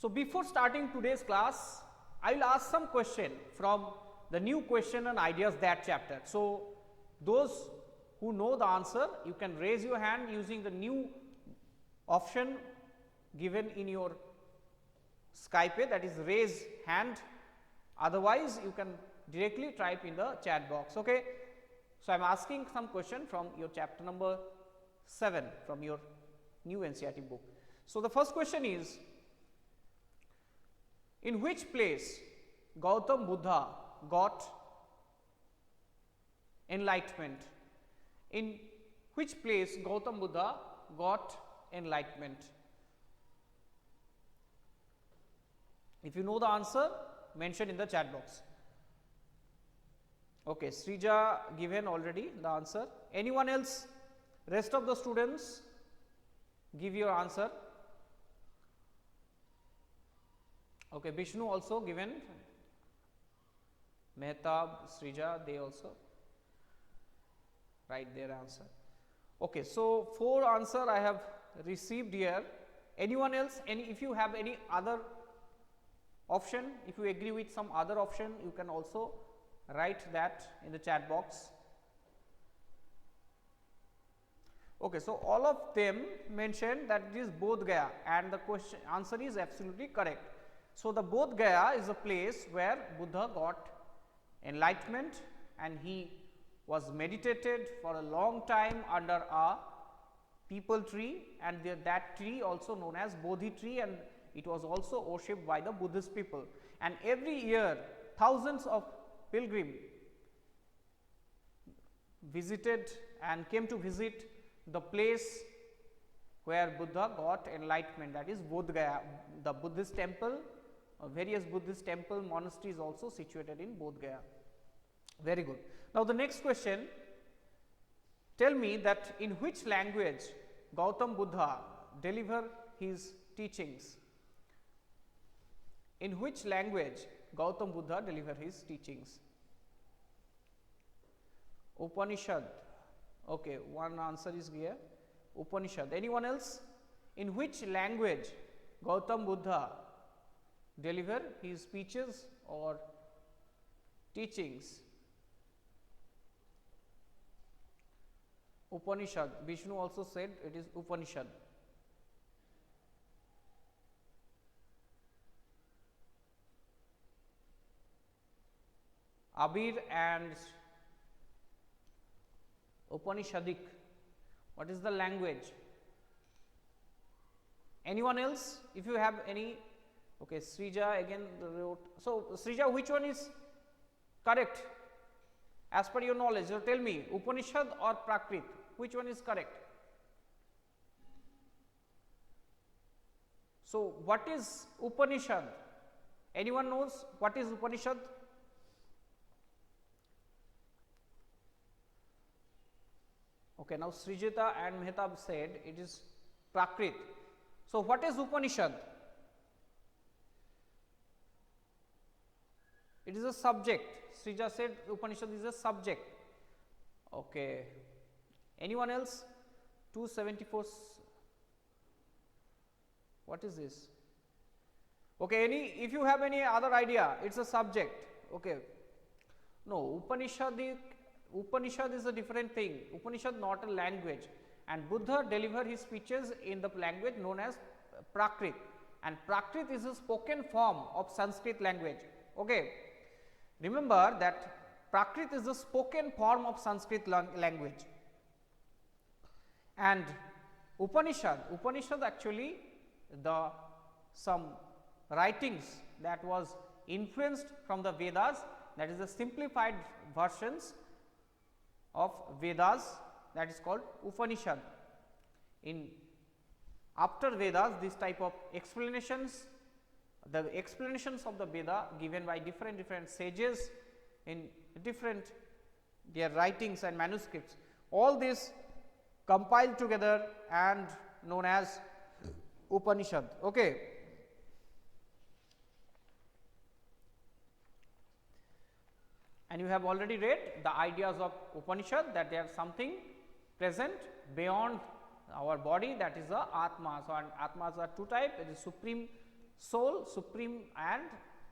So, before starting today's class, I will ask some question from the new question and ideas that chapter. So, those who know the answer, you can raise your hand using the new option given in your Skype, that is raise hand. Otherwise, you can directly type in the chat box. Okay. So, I am asking some question from your chapter number 7 from your new NCERT book. So, the first question is, in which place Gautam Buddha got enlightenment? In which place Gautam Buddha got enlightenment? If you know the answer, mention in the chat box. Okay, Srija given already the answer. Anyone else? Rest of the students give your answer. Okay, Vishnu also given. Mehtab, Srija, they also write their answer. Okay, so 4 answer I have received here. Anyone else? If you have any other option, if you agree with some other option, you can also write that in the chat box. Okay, so all of them mentioned that it is Bodh Gaya, and the question answer is absolutely correct. So, the Bodh Gaya is a place where Buddha got enlightenment, and he was meditated for a long time under a peepal tree, and that tree also known as Bodhi tree, and it was also worshipped by the Buddhist people. And every year thousands of pilgrims visited and came to visit the place where Buddha got enlightenment, that is Bodh Gaya. The Buddhist temple, various Buddhist temple monasteries also situated in Bodh Gaya. Very good. Now, the next question, tell me that in which language Gautam Buddha delivered his teachings? In which language Gautam Buddha delivered his teachings? Upanishad. Okay, one answer is here. Upanishad. Anyone else? In which language Gautam Buddha delivered his speeches or teachings? Upanishad. Vishnu also said it is Upanishad. Abir and Upanishadic. What is the language? Anyone else? If you have any, okay, Srija again wrote. So, Srija, which one is correct as per your knowledge? So, tell me, Upanishad or Prakrit, which one is correct? So, what is Upanishad? Anyone knows what is Upanishad? Okay, now Srijita and Mehtab said it is Prakrit. So, what is Upanishad? It is a subject. Srija said Upanishad is a subject. Okay. Anyone else? 274. What is this? Okay, if you have any other idea, it's a subject. Okay. No, Upanishad is a different thing. Upanishad not a language, and Buddha delivered his speeches in the language known as Prakrit, and Prakrit is a spoken form of Sanskrit language. Okay. Remember that Prakrit is a spoken form of Sanskrit language, and Upanishad actually some writings that was influenced from the Vedas, that is the simplified versions of Vedas, that is called Upanishad. After Vedas, this type of explanations, the explanations of the Veda given by different sages in different their writings and manuscripts, all this compiled together and known as Upanishad. Okay. And you have already read the ideas of Upanishad, that there is something present beyond our body, that is the Atma. So, and Atmas are two types, it is supreme soul, supreme and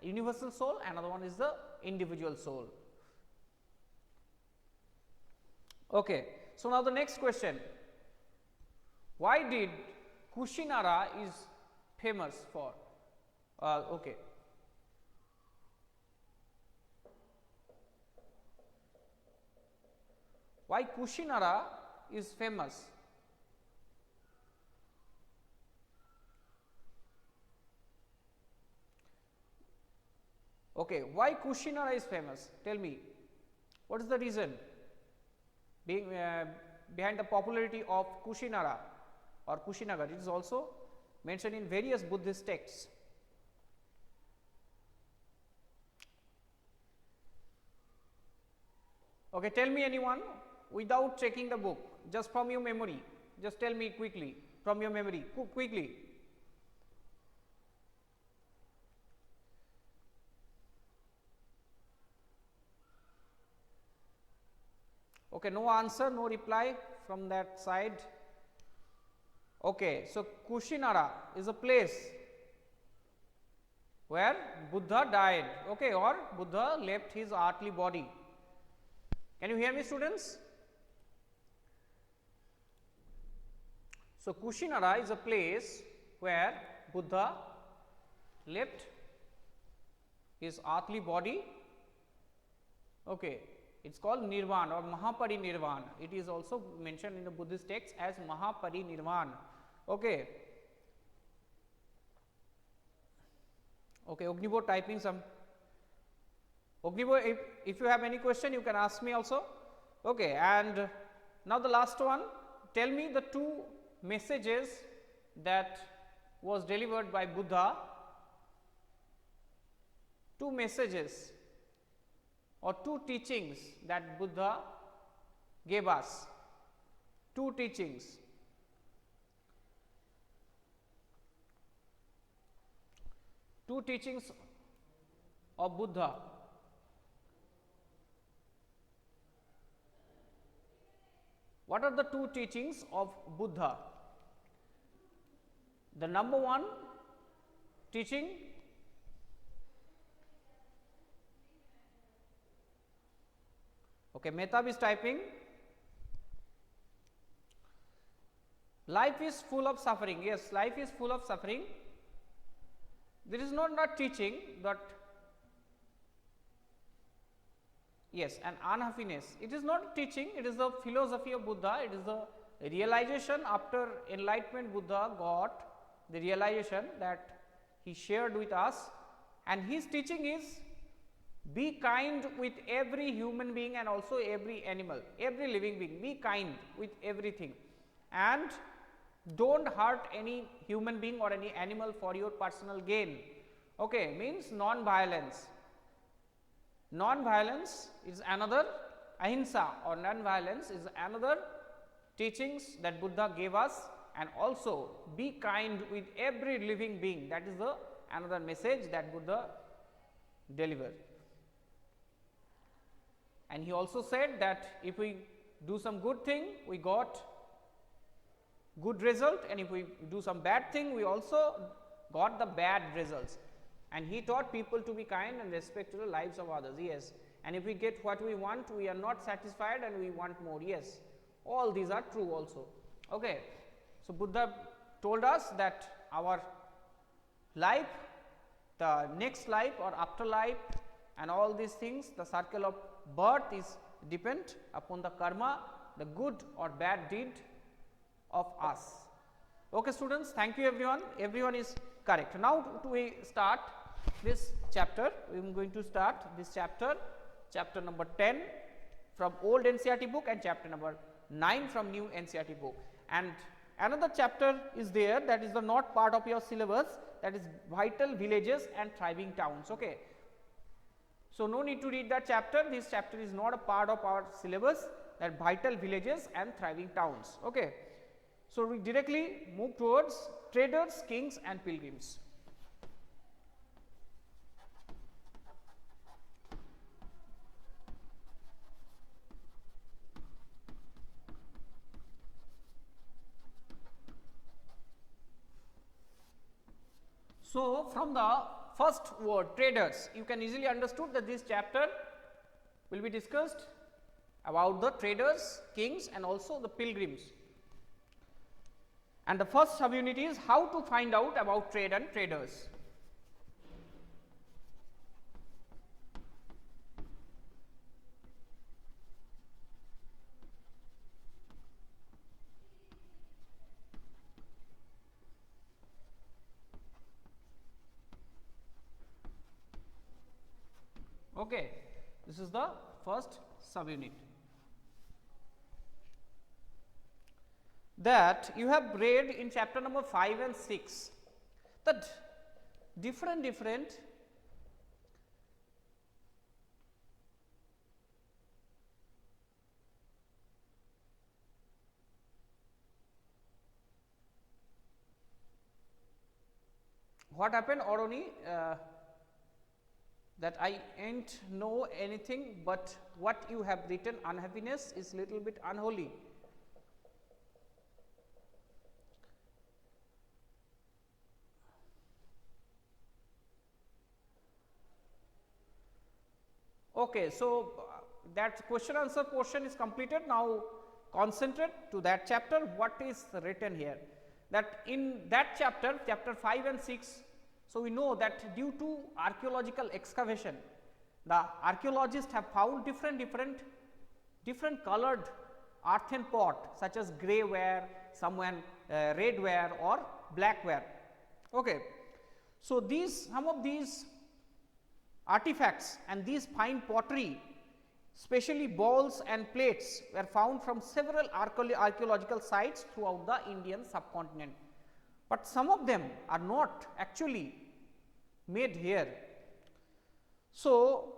universal soul, another one is the individual soul. Okay. So, now the next question, why did Kushinara is famous for? Okay. Why Kushinara is famous? Okay, why Kushinara is famous? Tell me, what is the reason behind the popularity of Kushinara or Kushinagar? It is also mentioned in various Buddhist texts. Okay, tell me anyone without checking the book, just from your memory, just tell me quickly from your memory, quickly. Okay, no answer, no reply from that side. Okay, so Kushinara is a place where Buddha died, okay, or Buddha left his earthly body. Can you hear me, students? So Kushinara is a place where Buddha left his earthly body. Okay, it's called Nirvana or Mahaparinirvana. It is also mentioned in the Buddhist text as Mahaparinirvana. Okay. Okay, Ognibo typing some. Ognibo, if you have any question, you can ask me also. Okay, and now the last one. Tell me the two messages that was delivered by Buddha. Two messages or two teachings that Buddha gave us. Two teachings. Two teachings of Buddha. What are the two teachings of Buddha? The number one teaching, okay, Mehtab is typing, life is full of suffering. Yes, life is full of suffering. This is not teaching that, yes, and unhappiness. It is not teaching, it is the philosophy of Buddha, it is the realization after enlightenment Buddha got, the realization that he shared with us, and his teaching is be kind with every human being and also every animal, every living being, be kind with everything and don't hurt any human being or any animal for your personal gain. Okay, means non-violence. Non-violence is another, ahimsa or non-violence is another teachings that Buddha gave us, and also be kind with every living being, that is the another message that Buddha delivered. And he also said that if we do some good thing, we got good result, and if we do some bad thing, we also got the bad results. And he taught people to be kind and respect to the lives of others. Yes, and if we get what we want, we are not satisfied and we want more. Yes, all these are true also. Okay, so Buddha told us that our life, the next life or afterlife, and all these things, the circle of birth is depend upon the karma, the good or bad deed of us. Okay, students, thank you everyone. Everyone is correct. Now we start this chapter. We are going to start this chapter, chapter number 10 from old NCERT book and chapter number 9 from new NCERT book. And another chapter is there, that is the not part of your syllabus, that is vital villages and thriving towns. Okay. So no need to read that chapter. This chapter is not a part of our syllabus, that vital villages and thriving towns. Okay. So we directly move towards traders, kings and pilgrims. So, from the first word traders, you can easily understood that this chapter will be discussed about the traders, kings and also the pilgrims. And the first subunit is how to find out about trade and traders. Okay, this is the first subunit. That you have read in chapter number 5 and 6 that different what happened Oroni, that I ain't know anything, but what you have written unhappiness is little bit unholy. Okay, so that question answer portion is completed. Now concentrate to that chapter. What is written here? That in that chapter, chapter 5 and 6, so we know that due to archaeological excavation, the archaeologists have found different colored earthen pot, such as grey ware, some red ware or black ware. Okay. So some of these artifacts and these fine pottery, especially bowls and plates, were found from several archaeological sites throughout the Indian subcontinent, but some of them are not actually made here. So,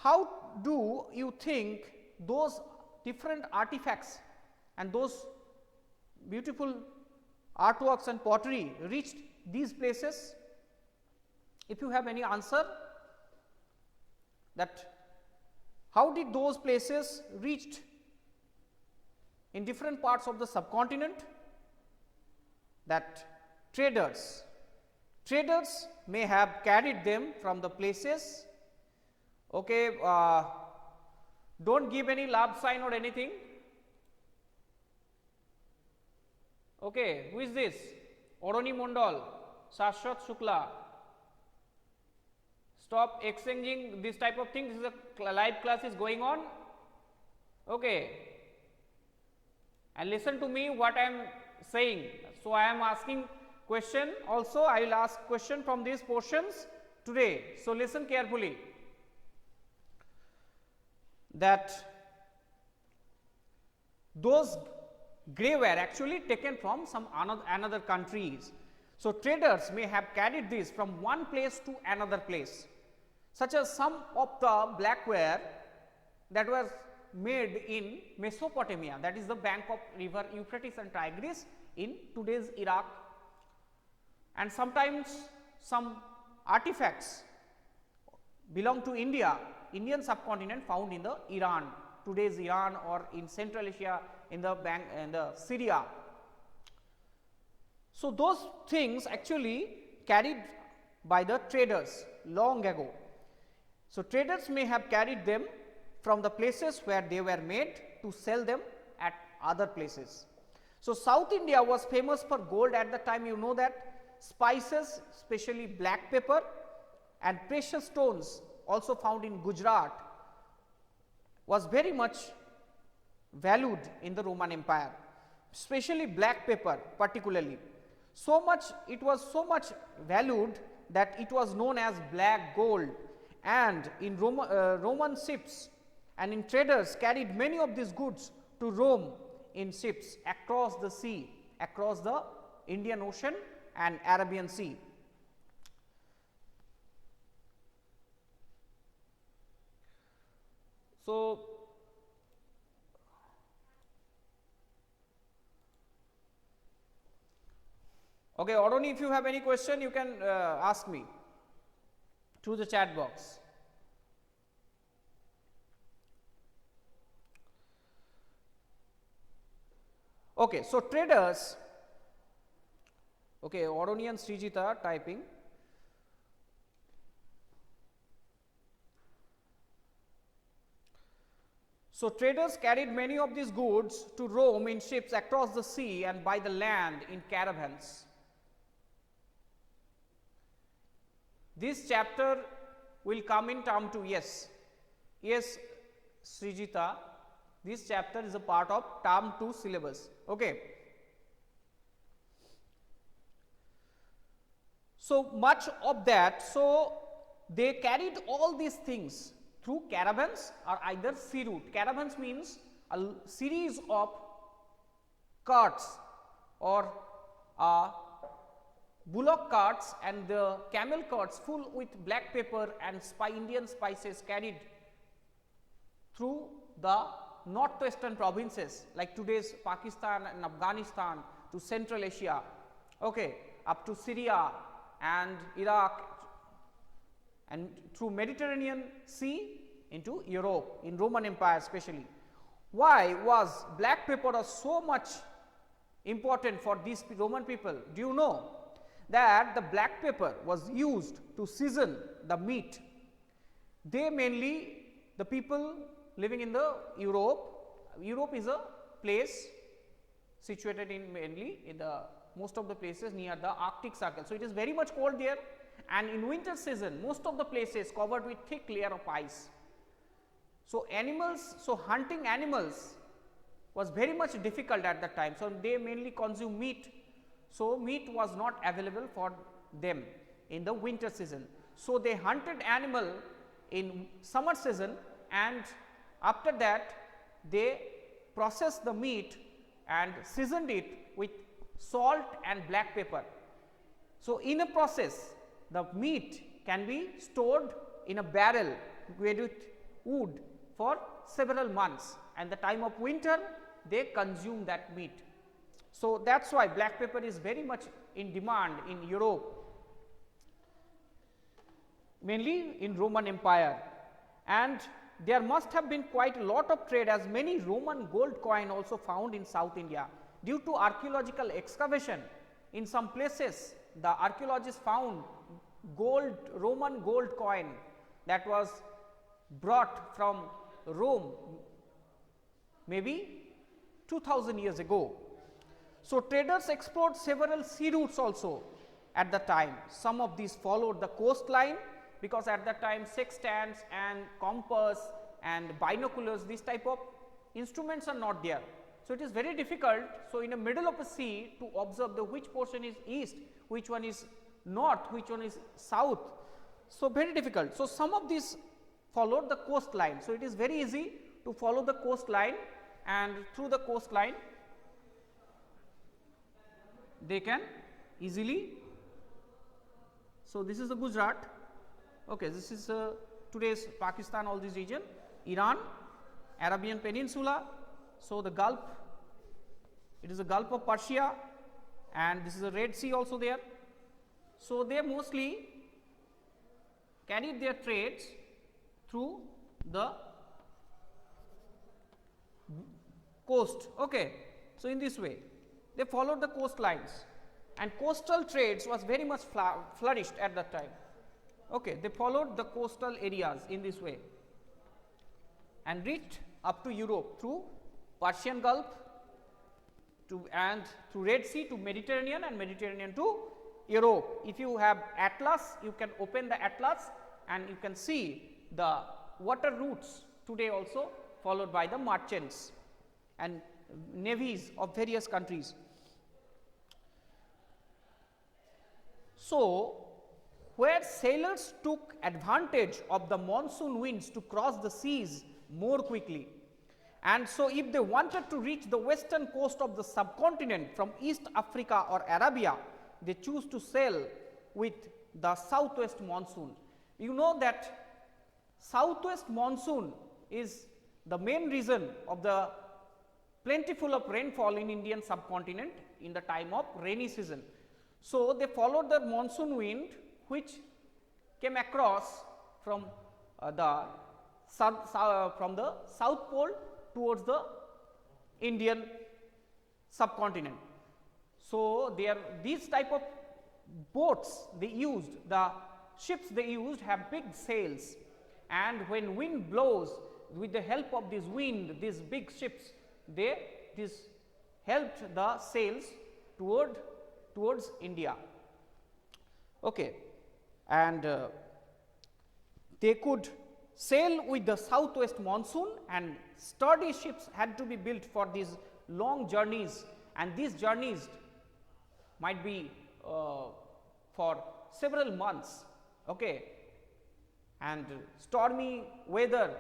how do you think those different artifacts and those beautiful artworks and pottery reached these places? If you have any answer, that how did those places reached in different parts of the subcontinent? That traders may have carried them from the places. Okay, don't give any love sign or anything. Okay, who is this? Oroni Mondal, Shashwat Shukla. Stop exchanging this type of things. This is a live class is going on. Okay, and listen to me what I am saying. So I am asking question also. I will ask question from these portions today. So listen carefully. That those grey were actually taken from some another countries. So traders may have carried this from one place to another place, such as some of the blackware that was made in Mesopotamia, that is the bank of river Euphrates and Tigris in today's Iraq, and sometimes some artifacts belong to Indian subcontinent found in the Iran, today's Iran, or in Central Asia in the Syria. So those things actually carried by the traders long ago. So traders may have carried them from the places where they were made to sell them at other places. So South India was famous for gold at the time, you know that. Spices, especially black pepper, and precious stones also found in Gujarat was very much valued in the Roman Empire, especially black pepper particularly. So much, it was so much valued that it was known as black gold, and in Roman ships and in traders carried many of these goods to Rome in ships across the sea, across the Indian Ocean and Arabian Sea. So, okay, Oroni, if you have any question, you can ask me through the chat box. Okay, so traders, okay, Oroni and Srijita typing. So traders carried many of these goods to Rome in ships across the sea and by the land in caravans. This chapter will come in term 2. Yes, Srijita, this chapter is a part of term 2 syllabus. Okay. So much of that, so they carried all these things through caravans or either sea route. Caravans means a series of carts or bullock carts and the camel carts full with black pepper and Indian spices carried through the northwestern provinces like today's Pakistan and Afghanistan to Central Asia, okay, up to Syria and Iraq and through Mediterranean Sea into Europe, in Roman Empire especially. Why was black pepper so much important for these Roman people? Do you know that the black pepper was used to season the meat? They mainly, the people living in the Europe is a place situated in mainly in the most of the places near the Arctic Circle. So it is very much cold there, and in winter season most of the places covered with thick layer of ice. So hunting animals was very much difficult at that time. So they mainly consume meat. So meat was not available for them in the winter season. So they hunted animal in summer season, and after that they processed the meat and seasoned it with salt and black pepper. So in a process the meat can be stored in a barrel made with wood for several months, and the time of winter they consume that meat. So that is why black pepper is very much in demand in Europe, mainly in Roman Empire. And there must have been quite a lot of trade, as many Roman gold coin also found in South India. Due to archaeological excavation in some places, the archaeologists found Roman gold coin that was brought from Rome maybe 2000 years ago. So traders explored several sea routes also at the time. Some of these followed the coastline, because at that time sextants and compass and binoculars, these type of instruments are not there. So it is very difficult. So in the middle of a sea to observe the which portion is east, which one is north, which one is south. So very difficult. So some of these followed the coastline. So it is very easy to follow the coastline, and through the coastline they can easily. So this is the Gujarat, okay, this is today's Pakistan, all this region, Iran, Arabian Peninsula. So the Gulf, it is the Gulf of Persia, and this is the Red Sea also there. So they mostly carried their trades through the coast, okay. So in this way they followed the coastlines, and coastal trades was very much flourished at that time, okay. They followed the coastal areas in this way and reached up to Europe through Persian Gulf and through Red Sea to Mediterranean, and Mediterranean to Europe. If you have atlas, you can open the atlas and you can see the water routes today also followed by the merchants and navies of various countries. So where sailors took advantage of the monsoon winds to cross the seas more quickly, and so if they wanted to reach the western coast of the subcontinent from East Africa or Arabia, they choose to sail with the southwest monsoon. You know that southwest monsoon is the main reason of the plentiful of rainfall in Indian subcontinent in the time of rainy season. So they followed the monsoon wind which came across from the south pole towards the Indian subcontinent. So there these type of boats they used, the ships they used have big sails, and when wind blows with the help of this wind, these big ships, this helped the sails towards India. Okay. And they could sail with the southwest monsoon, and sturdy ships had to be built for these long journeys, and these journeys might be for several months. Okay. And stormy weather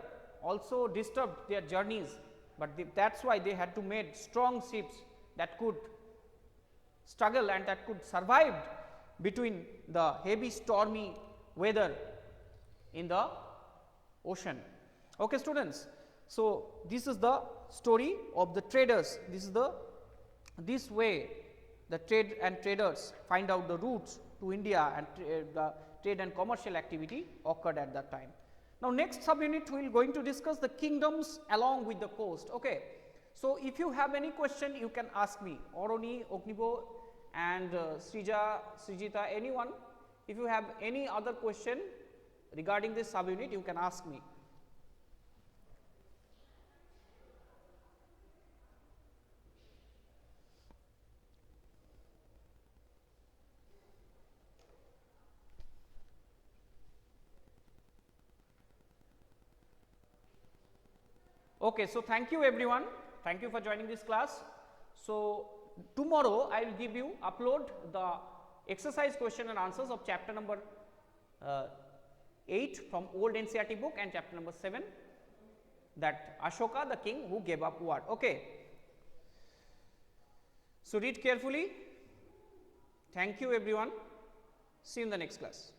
also disturbed their journeys, but that is why they had to make strong ships that could struggle and that could survive between the heavy stormy weather in the ocean. Okay, students. So, this is the story of the traders. This way the trade and traders find out the routes to India, and the trade and commercial activity occurred at that time. Now, next subunit we will going to discuss the kingdoms along with the coast. Okay. So, if you have any question, you can ask me, Oroni, Ognibo and Srija, Srijita, anyone. If you have any other question regarding this subunit, you can ask me. Okay, so thank you everyone. Thank you for joining this class. So, tomorrow I will upload the exercise question and answers of chapter number 8 from old NCERT book, and chapter number 7, that Ashoka, the king who gave up what. Okay. So, read carefully. Thank you everyone. See you in the next class.